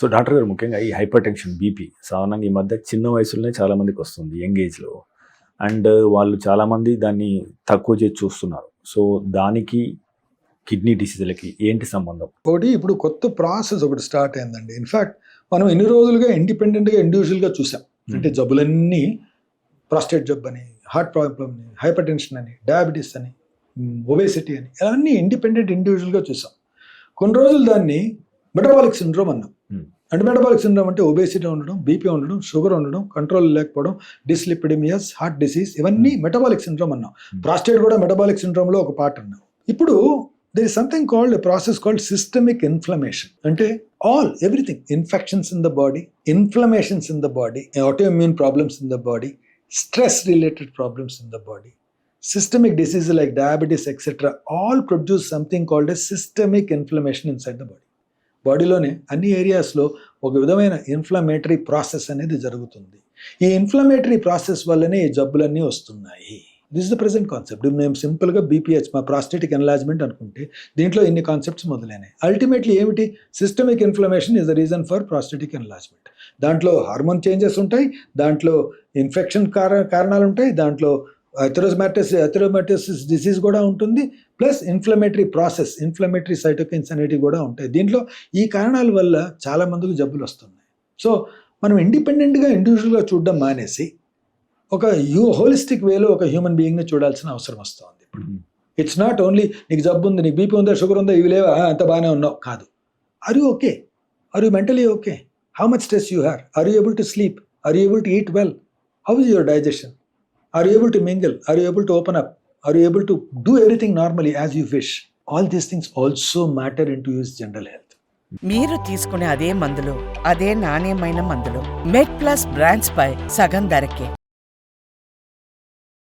So doctor గారు ముఖ్యంగా ఈ హైపర్ టెన్షన్ బీపీ సాధారణంగా ఈ మధ్య చిన్న వయసులోనే చాలా మందికి వస్తుంది యంగ్ ఏజ్లో. అండ్ వాళ్ళు చాలామంది దాన్ని తక్కువ చేసి చూస్తున్నారు. సో దానికి కిడ్నీ డిసీజులకి ఏంటి సంబంధం? ఒకటి ఇప్పుడు కొత్త ప్రాసెస్ ఒకటి స్టార్ట్ అయిందండి. ఇన్ఫ్యాక్ట్ మనం ఎన్ని రోజులుగా ఇండిపెండెంట్గా ఇండివిజువల్గా చూసాం. అంటే జబ్బులన్నీ ప్రాస్టేట్ జబ్బు అని, హార్ట్ ప్రాబ్లమ్ అని, హైపర్ టెన్షన్ అని, డయాబెటీస్ అని, ఒబేసిటీ అని, అవన్నీ ఇండిపెండెంట్ ఇండివిజువల్గా చూసాం. కొన్ని రోజులు దాన్ని మెటబాలిక్ సిండ్రోమ్ అన్నాం. అంటే మెటబాలిక్ సిండ్రోమ్ అంటే ఒబేసిటీ ఉండడం, బీపీ ఉండడం, షుగర్ ఉండడం, కంట్రోల్ లేకపోవడం, డిస్లిపిడమియాస్, హార్ట్ డిసీజ్, ఇవన్నీ మెటబాలిక్ సిండ్రోమ్ అన్నాం. ప్రాస్టేట్ కూడా మెటబాలిక్ సిండ్రోమ్లో ఒక పార్ట్ అన్నాం. ఇప్పుడు there is something called a process called systemic inflammation. అంటే everything, infections in the body, inflammations in the body, autoimmune problems in the body, stress related problems in the body, systemic diseases like diabetes etc. all produce something called a systemic inflammation inside the body. బాడీలోనే అన్ని ఏరియాస్లో ఒక విధమైన inflammatory process అనేది జరుగుతుంది. ఈ inflammatory process వల్లనే ఈ జబ్బులన్నీ వస్తున్నాయి. This is the present concept. మేము సింపుల్గా బీపీహెచ్, మా ప్రాస్టేటిక్ ఎన్లార్జ్మెంట్ అనుకుంటే దీంట్లో ఇన్ని కాన్సెప్ట్స్ మొదలైనాయి. అల్టిమేట్లీ ఏమిటి? Systemic inflammation is the reason for prostatic enlargement. దాంట్లో హార్మోన్ చేంజెస్ ఉంటాయి, దాంట్లో ఇన్ఫెక్షన్ కారణాలు ఉంటాయి, దాంట్లో అథెరోమాటోసిస్ డిసీజ్ కూడా ఉంటుంది, plus inflammatory process, inflammatory cytokines అనేటివి కూడా ఉంటాయి. దీంట్లో ఈ కారణాల వల్ల చాలా మందికి జబ్బులు వస్తున్నాయి. సో మనం ఇండిపెండెంట్గా ఇండివిజువల్గా చూడడం మానేసి ఒక హోలిస్టిక్ వేలో ఒక హ్యూమన్ బీయింగ్ని చూడాల్సిన అవసరం వస్తుంది. ఇప్పుడు ఇట్స్ నాట్ ఓన్లీ నీకు జబ్బు ఉంది, నీకు బీపీ ఉందా, షుగర్ ఉందా, ఇవి లేవా, అంత బాగానే ఉన్నావు కాదు. Are you okay? Are you mentally okay? How much stress you have? Are you able to sleep? Are you able to eat well? How is your digestion? Are you able to mingle? Are you able to open up? Are you able to do everything normally as you wish? All these things also matter into your general health. మీరు తీసుకునే అదే మందులు, అదే నాణ్యమైన మందులు మెడ్ plus brands పై సగం ధరకే.